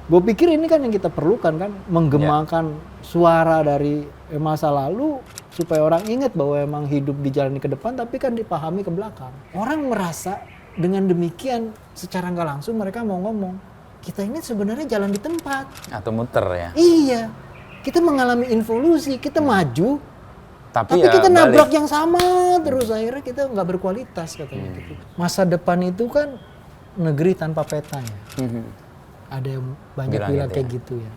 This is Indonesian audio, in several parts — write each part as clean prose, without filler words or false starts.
gue pikir ini kan yang kita perlukan kan, menggemakan suara dari masa lalu supaya orang ingat bahwa emang hidup dijalani ke depan tapi kan dipahami ke belakang. Orang merasa dengan demikian secara nggak langsung mereka mau ngomong, kita ini sebenarnya jalan di tempat. Atau muter ya. Iya, kita mengalami involusi, kita maju, tapi ya kita balik. nabrak yang sama terus, akhirnya kita nggak berkualitas katanya gitu. Masa depan itu kan negeri tanpa petanya. Ada yang banyak bilang kayak gitu ya.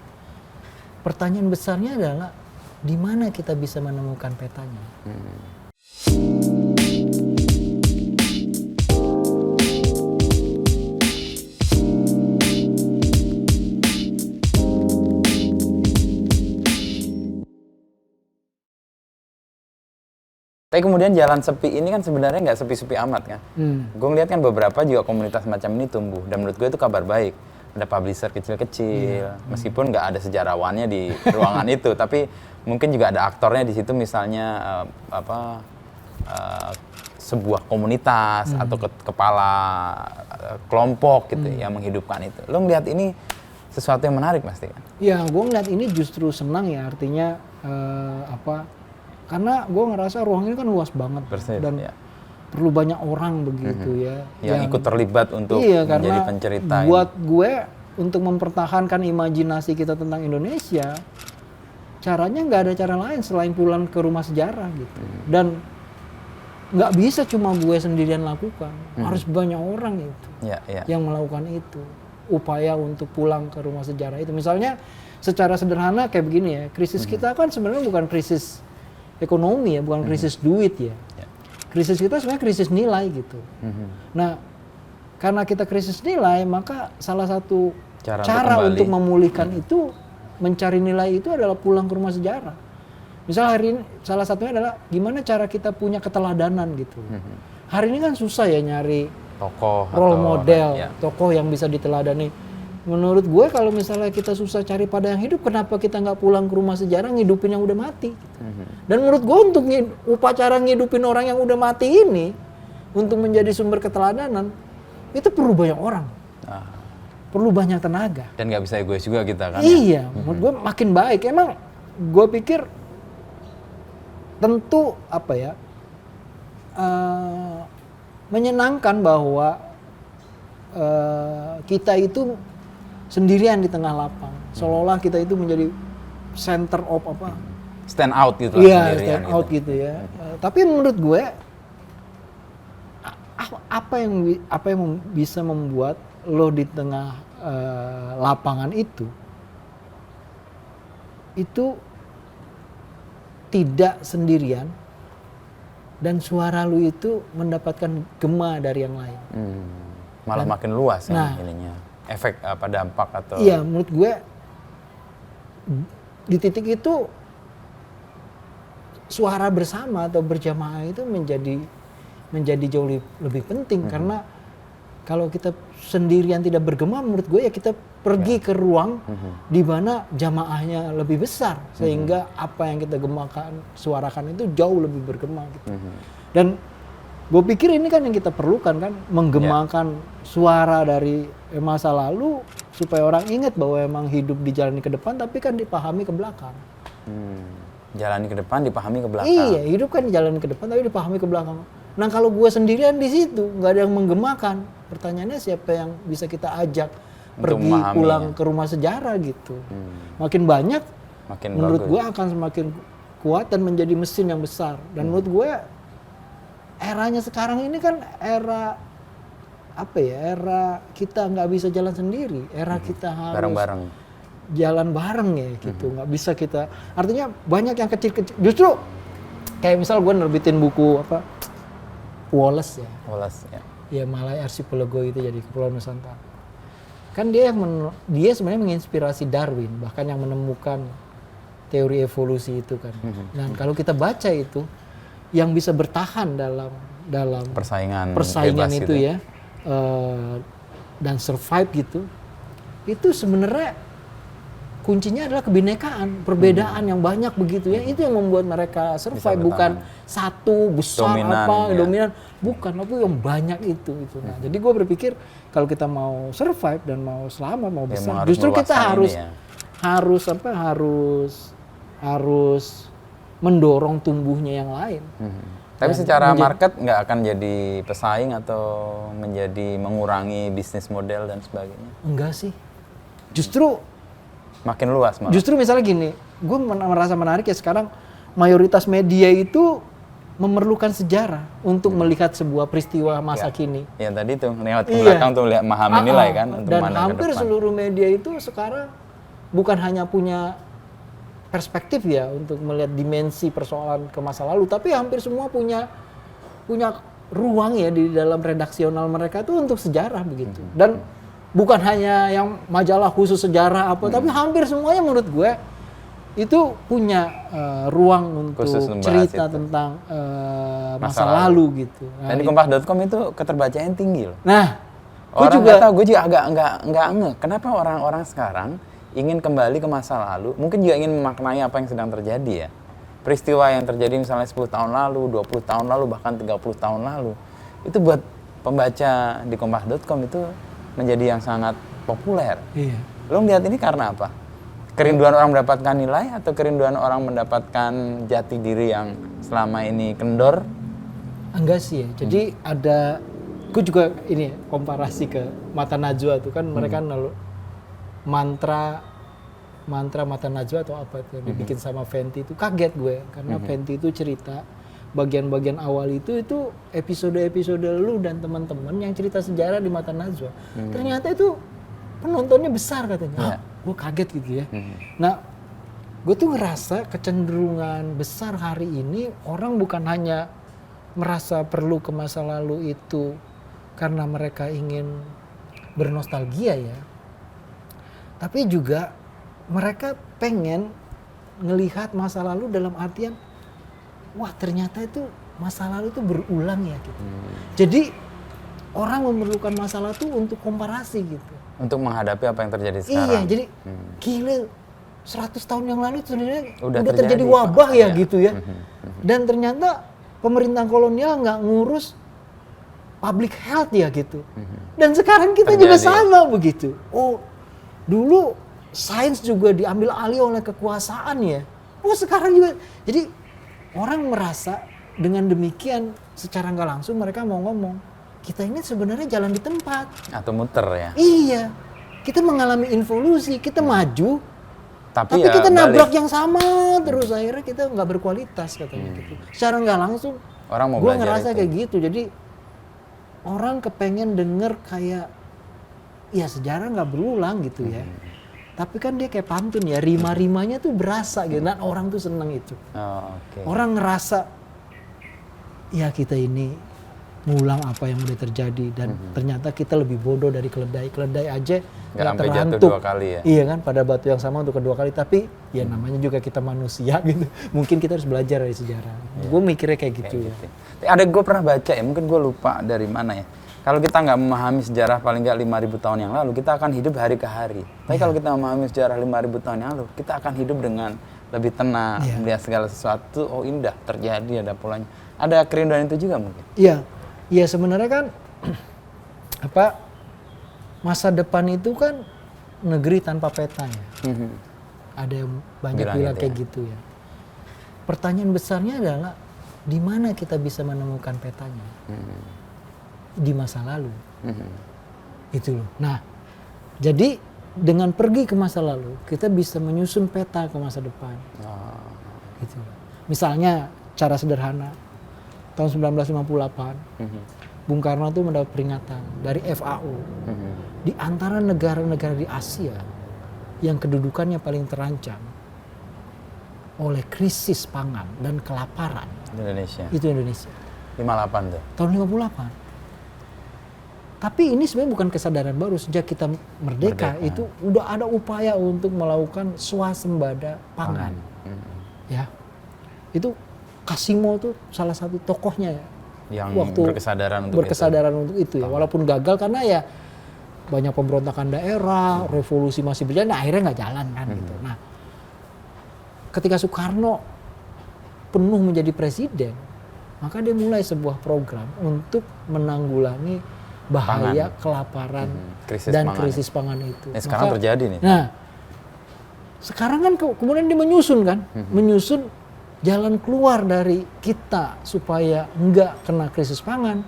Pertanyaan besarnya adalah di mana kita bisa menemukan petanya. Tapi kemudian jalan sepi ini kan sebenarnya nggak sepi-sepi amat kan. Gue ngeliat kan beberapa juga komunitas macam ini tumbuh. Dan menurut gue itu kabar baik. Ada publisher kecil-kecil, meskipun nggak ada sejarawannya di ruangan itu, tapi mungkin juga ada aktornya di situ, misalnya sebuah komunitas atau kepala kelompok gitu yang menghidupkan itu. Lo ngeliat ini sesuatu yang menarik pasti kan? Ya, gue ngeliat ini justru senang ya, artinya karena gue ngerasa ruang ini kan luas banget dan perlu banyak orang begitu ya yang ikut terlibat untuk menjadi pencerita. Buat gue untuk mempertahankan imajinasi kita tentang Indonesia, caranya nggak ada cara lain selain pulang ke rumah sejarah gitu. Dan nggak bisa cuma gue sendirian lakukan, harus banyak orang itu yang melakukan itu, upaya untuk pulang ke rumah sejarah itu. Misalnya secara sederhana kayak begini ya, krisis kita kan sebenarnya bukan krisis ekonomi ya, bukan krisis duit ya. Krisis kita sebenarnya krisis nilai gitu. Nah, karena kita krisis nilai, maka salah satu cara untuk memulihkan itu, mencari nilai itu adalah pulang ke rumah sejarah. Misal hari ini, salah satunya adalah gimana cara kita punya keteladanan gitu. Hari ini kan susah ya nyari tokoh, role model, tokoh yang bisa diteladani. Menurut gue kalau misalnya kita susah cari pada yang hidup, kenapa kita nggak pulang ke rumah sejarah ngidupin yang udah mati? Dan menurut gue untuk upacara ngidupin orang yang udah mati ini, untuk menjadi sumber keteladanan, itu perlu banyak orang. Perlu banyak tenaga. Dan nggak bisa egois juga kita kan? Iya, menurut gue makin baik. Emang gue pikir tentu menyenangkan bahwa kita itu sendirian di tengah lapang, seolah-olah kita itu menjadi center of stand out gitu lah. Iya, stand out gitu ya. Tapi menurut gue apa yang bisa membuat lo di tengah lapangan itu tidak sendirian dan suara lo itu mendapatkan gema dari yang lain. Malah makin luas ininya. Efek dampak atau... Iya, menurut gue di titik itu suara bersama atau berjamaah itu menjadi jauh lebih penting. Karena kalau kita sendirian tidak bergema, menurut gue ya kita pergi ke ruang di mana jamaahnya lebih besar, sehingga apa yang kita gemakan, suarakan itu jauh lebih bergema gitu. Dan gue pikir ini kan yang kita perlukan kan, menggemakan suara dari masa lalu supaya orang ingat bahwa emang hidup dijalani ke depan tapi kan dipahami ke belakang. Jalani ke depan, dipahami ke belakang. Iya, hidup kan dijalani ke depan tapi dipahami ke belakang. Nah kalau gue sendirian di situ, nggak ada yang menggemakan, pertanyaannya siapa yang bisa kita ajak pergi pulang ke rumah sejarah gitu. Makin banyak, menurut gue akan semakin kuat dan menjadi mesin yang besar. Dan menurut gue eranya sekarang ini kan era era kita nggak bisa jalan sendiri, era kita harus bareng-bareng, jalan bareng ya gitu, nggak bisa kita, artinya banyak yang kecil-kecil, justru kayak misal gue nerbitin buku Wallace ya Malay Archipelago itu jadi Kepulauan Nusantara, kan dia sebenarnya menginspirasi Darwin, bahkan yang menemukan teori evolusi itu kan. Dan kalau kita baca itu, yang bisa bertahan dalam persaingan itu ya, dan survive gitu, itu sebenarnya kuncinya adalah kebinekaan, perbedaan yang banyak begitu ya. Itu yang membuat mereka survive, bukan satu besar dominan, bukan, tapi yang banyak itu. Nah, jadi gue berpikir kalau kita mau survive dan mau selamat, mau besar, justru kita harus mendorong tumbuhnya yang lain. Tapi secara market nggak akan jadi pesaing atau menjadi mengurangi bisnis model dan sebagainya? Enggak sih, justru makin luas malah. Justru misalnya gini, gue merasa menarik ya sekarang mayoritas media itu memerlukan sejarah untuk melihat sebuah peristiwa masa kini. Ya tadi tuh lewat ke belakang tuh lihat memahami nilai kan. Untuk dan hampir seluruh media itu sekarang bukan hanya punya perspektif ya untuk melihat dimensi persoalan ke masa lalu, tapi hampir semua punya ruang ya di dalam redaksional mereka tuh untuk sejarah begitu. Dan bukan hanya yang majalah khusus sejarah tapi hampir semuanya menurut gue itu punya ruang untuk cerita tentang masa lalu gitu. Nah, dan di kompas.com itu keterbacaannya tinggi loh. Nah, gue juga agak nggak ngeh kenapa orang-orang sekarang ingin kembali ke masa lalu, mungkin juga ingin memaknai apa yang sedang terjadi ya. Peristiwa yang terjadi misalnya 10 tahun lalu, 20 tahun lalu, bahkan 30 tahun lalu. Itu buat pembaca di kompas.com itu menjadi yang sangat populer. Iya. Lo melihat ini karena apa? Kerinduan orang mendapatkan nilai atau kerinduan orang mendapatkan jati diri yang selama ini kendor? Enggak sih ya. Jadi gue juga ini komparasi ke Mata Najwa tuh kan mereka mantra Mata Najwa atau apa itu yang dibikin sama Fenty itu kaget gue karena Fenty itu cerita bagian-bagian awal itu episode-episode lu dan teman-teman yang cerita sejarah di Mata Najwa. Ternyata itu penontonnya besar katanya. Gue kaget gitu ya. Nah, gue tuh ngerasa kecenderungan besar hari ini orang bukan hanya merasa perlu ke masa lalu itu karena mereka ingin bernostalgia ya. Tapi juga mereka pengen ngelihat masa lalu dalam artian wah ternyata itu masa lalu itu berulang ya gitu. Jadi orang memerlukan masa lalu itu untuk komparasi gitu. Untuk menghadapi apa yang terjadi sekarang. Iya, jadi gila 100 tahun yang lalu sebenarnya udah terjadi wabah ya gitu ya. Dan ternyata pemerintahan kolonial nggak ngurus public health ya gitu. Dan sekarang kita juga sama begitu. Oh, dulu sains juga diambil alih oleh kekuasaan ya. Oh, sekarang juga. Jadi orang merasa dengan demikian secara nggak langsung mereka mau ngomong kita ini sebenarnya jalan di tempat atau muter ya. Iya, kita mengalami involusi, kita maju, tapi ya kita nabrak yang sama terus akhirnya kita nggak berkualitas katanya gitu. Secara nggak langsung, gue ngerasa kayak gitu. Jadi orang kepengen denger kayak ya sejarah nggak berulang gitu ya. Tapi kan dia kayak pantun ya, rima-rimanya tuh berasa gitu, dan orang tuh seneng itu. Orang ngerasa ya kita ini ngulang apa yang udah terjadi dan ternyata kita lebih bodoh dari keledai aja nggak terantuk 2 kali ya. Iya kan, pada batu yang sama untuk kedua kali, tapi ya namanya juga kita manusia gitu. Mungkin kita harus belajar dari sejarah. Gue mikirnya kayak gitu. Ada gue pernah baca ya, mungkin gue lupa dari mana ya. Kalau kita nggak memahami sejarah paling nggak 5.000 tahun yang lalu, kita akan hidup hari ke hari. Tapi kalau kita memahami sejarah 5.000 tahun yang lalu, kita akan hidup dengan lebih tenang, melihat segala sesuatu. Oh, indah terjadi, ada polanya. Ada kerinduan itu juga mungkin. Iya. Ya sebenarnya kan masa depan itu kan negeri tanpa peta ya. Ada yang banyak bilang kayak gitu ya. Pertanyaan besarnya adalah di mana kita bisa menemukan petanya? Di masa lalu. Itu loh. Nah, jadi dengan pergi ke masa lalu, kita bisa menyusun peta ke masa depan. Gitu. Misalnya cara sederhana. Tahun 1958, Bung Karno itu mendapat peringatan dari FAO. Di antara negara-negara di Asia yang kedudukannya paling terancam oleh krisis pangan dan kelaparan. Indonesia. Itu Indonesia. 58 tuh. Tahun 58. Tapi ini sebenarnya bukan kesadaran baru. Sejak kita merdeka. Itu udah ada upaya untuk melakukan swasembada pangan. Ya. Itu Kasimo tuh salah satu tokohnya ya. Yang berkesadaran untuk itu ya. Walaupun gagal karena ya banyak pemberontakan daerah, revolusi masih berjalan, nah akhirnya nggak jalan kan gitu. Nah, ketika Soekarno penuh menjadi presiden, maka dia mulai sebuah program untuk menanggulangi bahaya kelaparan krisis pangan itu. Sekarang terjadi nih. Nah, sekarang kan kemudian dia menyusun kan, menyusun jalan keluar dari kita supaya enggak kena krisis pangan,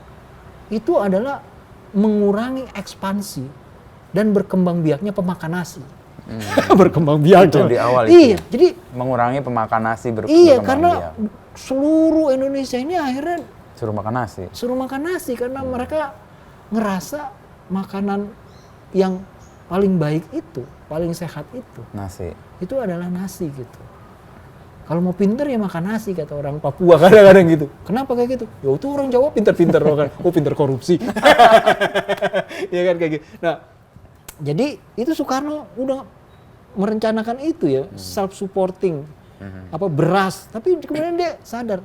itu adalah mengurangi ekspansi dan berkembang biaknya pemakan nasi. Berkembang biak itu di awal iya, itu. Jadi mengurangi pemakan nasi iya, karena seluruh Indonesia ini akhirnya suruh makan nasi karena mereka ngerasa makanan yang paling baik itu, paling sehat itu, nasi. Itu adalah nasi gitu. Kalau mau pinter ya makan nasi, kata orang Papua kadang-kadang gitu. Kenapa kayak gitu? Ya itu orang Jawa pinter-pinter kan. Oh pinter korupsi. Ya kan kayak gitu. Nah, jadi itu Soekarno udah merencanakan itu ya, self-supporting, beras. Tapi kemudian dia sadar,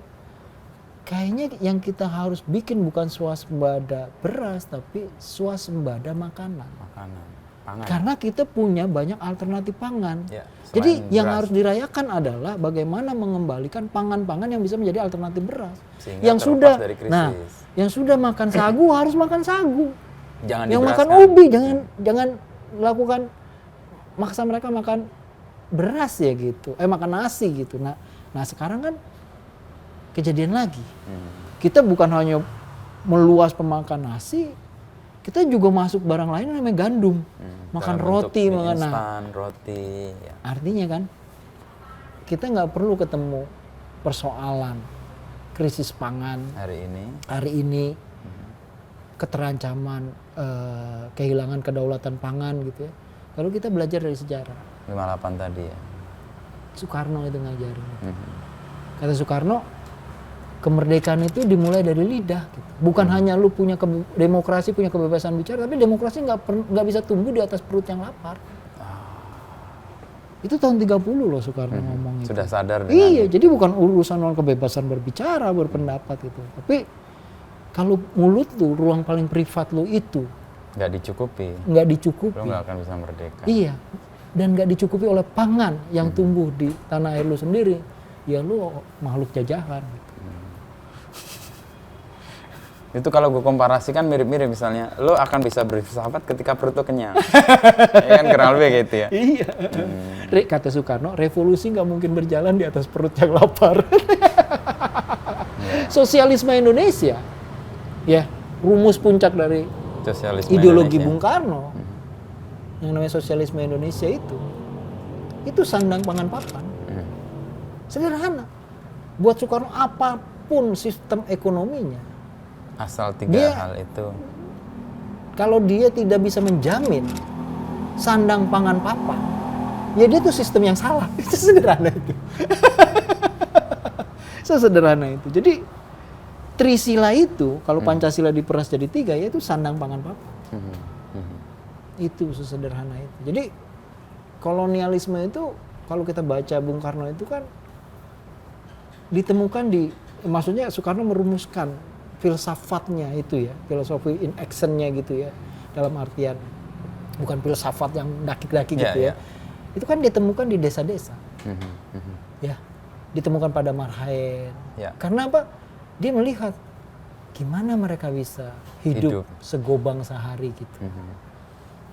kayaknya yang kita harus bikin bukan swasembada beras, tapi swasembada makanan. Pangan. Karena kita punya banyak alternatif pangan. Ya, jadi yang harus dirayakan adalah bagaimana mengembalikan pangan-pangan yang bisa menjadi alternatif beras. Sehingga yang sudah makan sagu harus makan sagu. Jangan yang makan ubi jangan lakukan maksa mereka makan beras ya gitu. Makan nasi gitu. Nah sekarang kan kejadian lagi. Kita bukan hanya meluas pemakan nasi, kita juga masuk barang lain namanya gandum, makan roti, instan, roti. Ya. Artinya kan kita nggak perlu ketemu persoalan krisis pangan hari ini, keterancaman kehilangan kedaulatan pangan gitu ya. Kalau kita belajar dari sejarah. 58 tadi ya. Soekarno itu ngajarin. Kata Soekarno, kemerdekaan itu dimulai dari lidah gitu. Bukan hanya lu punya demokrasi, punya kebebasan bicara, tapi demokrasi nggak bisa tumbuh di atas perut yang lapar. Itu tahun 30 loh Soekarno ngomong itu. Sudah sadar dengan Iya, jadi bukan urusan kebebasan berbicara, berpendapat itu. Tapi kalau mulut tuh, ruang paling privat lu itu nggak dicukupi. Lu nggak akan bisa merdeka. Iya, dan nggak dicukupi oleh pangan yang tumbuh di tanah air lu sendiri. Ya lu makhluk jajahan gitu. Itu kalau gue komparasikan mirip-mirip, misalnya lo akan bisa bersahabat ketika perut lo kenyang. Ya kan kurang lebih gitu ya. Iya. Kata Soekarno, revolusi nggak mungkin berjalan di atas perut yang lapar. Sosialisme Indonesia, ya rumus puncak dari sosialisme ideologi Indonesia. Bung Karno, yang namanya sosialisme Indonesia itu sandang pangan papan. Sederhana. Buat Soekarno apapun sistem ekonominya, asal tiga hal itu. Kalau dia tidak bisa menjamin sandang pangan papan, ya dia tuh sistem yang salah. Itu sederhana itu. Sesederhana itu. Jadi Trisila itu, kalau Pancasila diperas jadi 3, yaitu sandang pangan papan. Itu sesederhana itu. Jadi kolonialisme itu, kalau kita baca Bung Karno itu kan ditemukan maksudnya Soekarno merumuskan filsafatnya itu ya, filosofi in action-nya gitu ya, dalam artian bukan filsafat yang daki-daki gitu ya. Itu kan ditemukan di desa-desa. Ya, ditemukan pada Marhaen. Karena apa? Dia melihat gimana mereka bisa hidup segobang sehari gitu.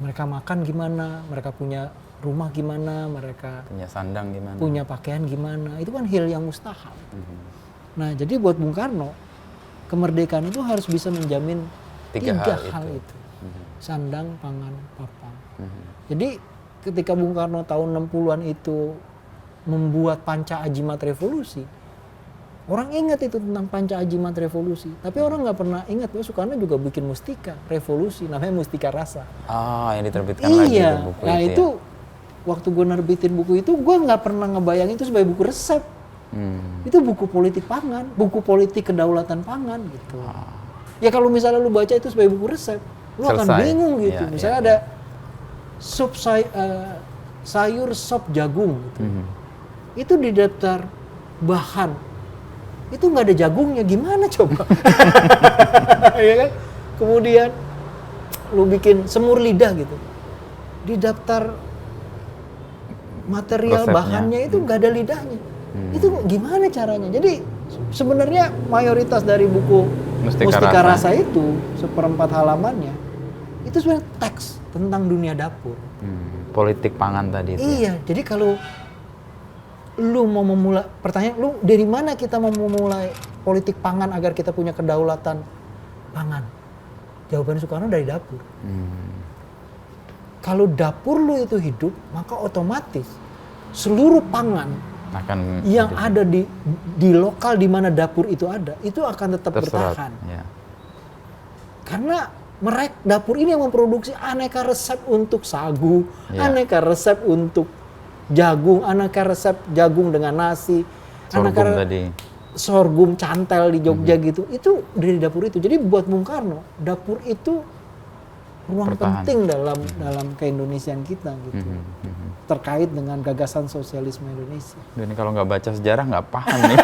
Mereka makan gimana, mereka punya rumah gimana, mereka punya sandang gimana, punya pakaian gimana. Itu kan hal yang mustahil. Nah, jadi buat Bung Karno, kemerdekaan itu harus bisa menjamin tiga hal itu. Sandang, pangan, papan. Jadi ketika Bung Karno tahun 60-an itu membuat Panca Ajimat Revolusi, orang ingat itu tentang Panca Ajimat Revolusi. Tapi orang nggak pernah ingat bahwa Soekarno juga bikin mustika revolusi, namanya Mustika Rasa. Yang diterbitkan lagi itu buku nah itu waktu gue nerbitin buku itu, gue nggak pernah ngebayangin itu sebagai buku resep. Itu buku politik pangan, buku politik kedaulatan pangan gitu. Ya kalau misalnya lu baca itu sebagai buku resep, lu akan bingung gitu. Misalnya ada sup sayur sop jagung gitu. Itu di daftar bahan itu nggak ada jagungnya, gimana coba? Ya kan? Kemudian lu bikin semur lidah gitu, di daftar material Resepnya. bahannya itu nggak ada lidahnya. Itu gimana caranya? Jadi sebenarnya mayoritas dari buku Mustika Rasa itu 1/4 halamannya itu sebenarnya teks tentang dunia dapur. Politik pangan tadi itu. Iya, jadi kalau lu mau memulai, pertanyaan lu dari mana kita mau memulai politik pangan agar kita punya kedaulatan pangan? Jawaban Soekarno dari dapur. Kalau dapur lu itu hidup, maka otomatis seluruh pangan Akan yang ada di lokal di mana dapur itu ada, itu akan tetap terserap. bertahan. Ya. Karena mereka dapur ini yang memproduksi aneka resep untuk sagu, Ya. aneka resep untuk jagung, aneka resep jagung dengan nasi, Sorghum tadi. sorghum cantel di Jogja gitu. Itu dari dapur itu. Jadi buat Bung Karno, dapur itu ruang Bertahan. penting dalam keindonesian kita gitu. Terkait dengan gagasan sosialisme Indonesia. Dan kalau nggak baca sejarah nggak paham nih.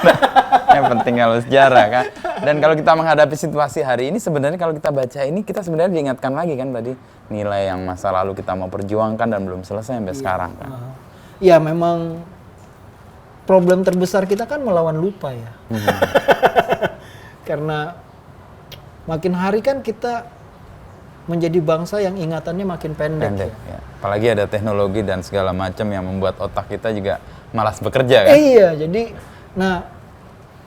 Yang penting kalau sejarah kan. Dan kalau kita menghadapi situasi hari ini sebenarnya kalau kita baca ini kita sebenarnya diingatkan lagi kan tadi nilai yang masa lalu kita mau perjuangkan dan belum selesai sampai sekarang kan. Ya memang problem terbesar kita kan melawan lupa ya. Karena makin hari kan kita menjadi bangsa yang ingatannya makin pendek. Ya. Apalagi ada teknologi dan segala macam yang membuat otak kita juga malas bekerja kan. Iya, jadi nah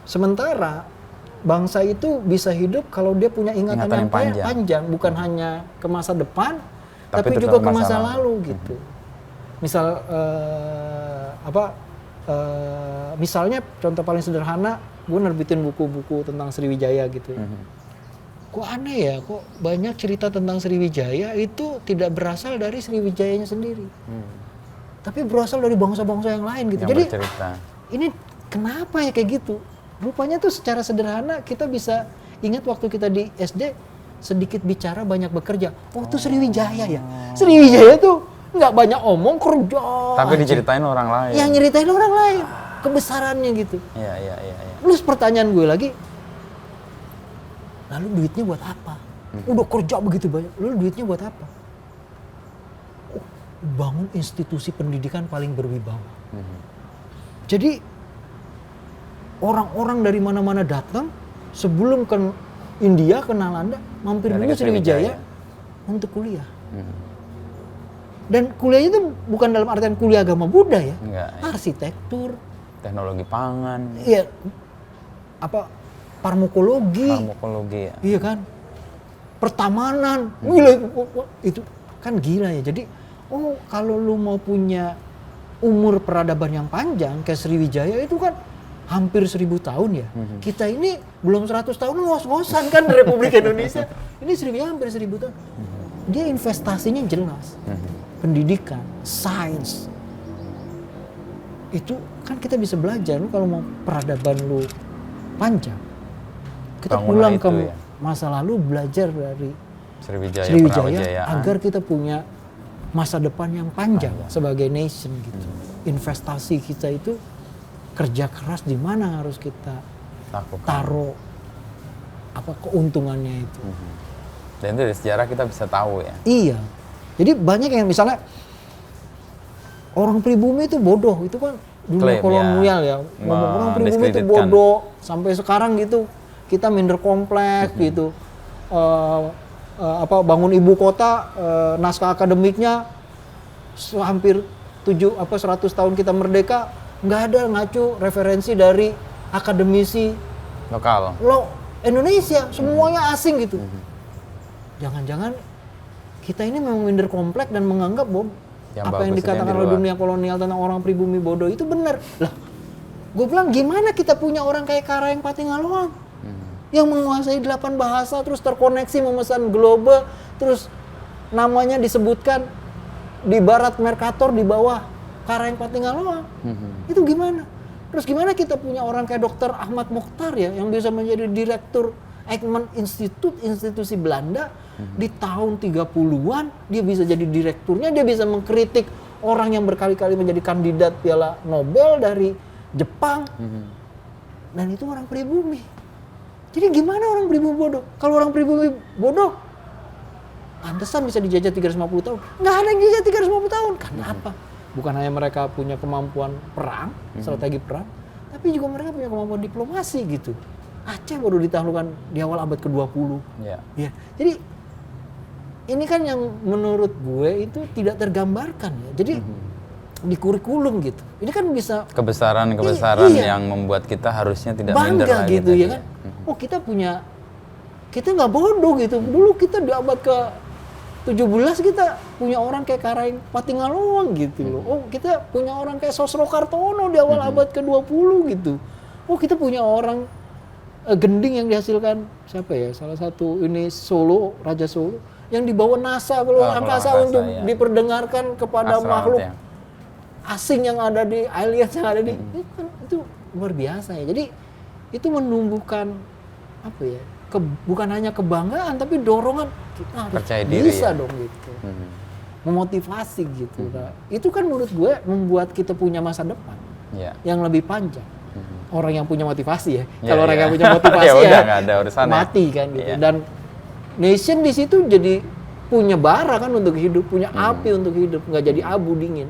sementara bangsa itu bisa hidup kalau dia punya ingatan yang panjang, bukan hanya ke masa depan, tapi juga ke masa lalu gitu. Misal misalnya contoh paling sederhana, gue nerbitin buku-buku tentang Sriwijaya gitu. Kok aneh ya, kok banyak cerita tentang Sriwijaya itu tidak berasal dari Sriwijayanya sendiri, tapi berasal dari bangsa-bangsa yang lain gitu. Yang Jadi bercerita. ini kenapa ya kayak gitu? Rupanya tuh secara sederhana kita bisa ingat waktu kita di SD sedikit bicara banyak bekerja. Oh itu Sriwijaya ya. Sriwijaya tuh nggak banyak omong kerja. Tapi aja. diceritain orang lain. Yang nyeritain orang lain, kebesarannya gitu. Iya. Terus pertanyaan gue lagi, lalu duitnya buat apa? Udah kerja begitu banyak, lalu duitnya buat apa? Oh, bangun institusi pendidikan paling berwibawa. Jadi orang-orang dari mana-mana datang sebelum ke India, ke Nalanda, mampir Dari dulu ke Sriwijaya. Sriwijaya untuk kuliah. Dan kuliahnya itu bukan dalam artian kuliah agama Buddha ya, Enggak, ya. arsitektur, Teknologi pangan, iya, farmakologi, ya. iya kan, pertamanan, gila itu kan gila ya. Jadi, kalau lu mau punya umur peradaban yang panjang kayak Sriwijaya itu kan hampir 1000 tahun ya. Kita ini belum 100 tahun ngos-ngosan kan di Republik Indonesia. Ini Sriwijaya hampir 1000 tahun. Dia investasinya jelas. Pendidikan, sains. Itu kan kita bisa belajar. Lu kalau mau peradaban lu panjang, kita pulang ke masa lalu belajar dari Sriwijaya agar kita punya masa depan yang panjang sebagai nation gitu. Investasi kita itu kerja keras di mana harus kita taruh keuntungannya itu. Dan itu dari sejarah kita bisa tahu ya. Iya. Jadi banyak yang misalnya orang pribumi itu bodoh, itu kan dunia kolonial ya. Ngomong orang pribumi itu bodoh sampai sekarang gitu. Kita minder kompleks gitu. Bangun ibu kota, naskah akademiknya hampir 100 tahun kita merdeka, nggak ada ngacu referensi dari akademisi lokal. Indonesia, semuanya asing gitu. Jangan-jangan kita ini memang minder kompleks dan menganggap bahwa apa yang dikatakan oleh dunia kolonial tentang orang pribumi bodoh itu benar. Lah, gue bilang gimana kita punya orang kayak Karaeng Patingaloang yang menguasai 8 bahasa, terus terkoneksi memesan global, terus namanya disebutkan di barat Mercator, di bawah Karaeng Patingaloang. Itu gimana? Terus gimana kita punya orang kayak Dr. Ahmad Mokhtar ya, yang bisa menjadi direktur Eijkman Institute, institusi Belanda, di tahun 30-an, dia bisa jadi direkturnya, dia bisa mengkritik orang yang berkali-kali menjadi kandidat Piala Nobel dari Jepang. Dan itu orang pribumi. Jadi gimana orang pribumi bodoh? Kalau orang pribumi bodoh, pantesan bisa dijajah 350 tahun. Nggak ada yang dijajah 350 tahun. Karena apa? Bukan hanya mereka punya kemampuan perang, strategi perang, tapi juga mereka punya kemampuan diplomasi gitu. Aceh baru ditaklukkan di awal abad ke-20. Ya. Ya. Jadi ini kan yang menurut gue itu tidak tergambarkan ya. Jadi di kurikulum gitu. Ini kan bisa Kebesaran iya. yang membuat kita harusnya tidak minder bangga lagi gitu tadi ya kan. Oh kita nggak bodoh gitu. Dulu kita di abad ke-17 kita punya orang kayak Karaeng Patinggaluang gitu loh. Oh kita punya orang kayak Sosro Kartono di awal abad ke-20 gitu. Oh kita punya orang gending yang dihasilkan siapa ya? Salah satu ini Solo, Raja Solo yang dibawa NASA ke luar angkasa untuk ya. diperdengarkan kepada Astronot makhluk ya. asing yang ada di aliens yang ada di itu luar biasa ya. Jadi itu menumbuhkan apa ya? Bukan hanya kebanggaan tapi dorongan kita harus Percaya diri bisa ya. dong gitu. Memotivasi gitu. Nah, itu kan menurut gue membuat kita punya masa depan Ya. yang lebih panjang. Orang yang punya motivasi ya. Ya, Kalau orang ya. yang punya motivasi Ya ya, udah, nggak ada urusannya. mati kan gitu. Iya. Dan nation di situ jadi punya bara kan untuk hidup, punya api untuk hidup, nggak jadi abu dingin.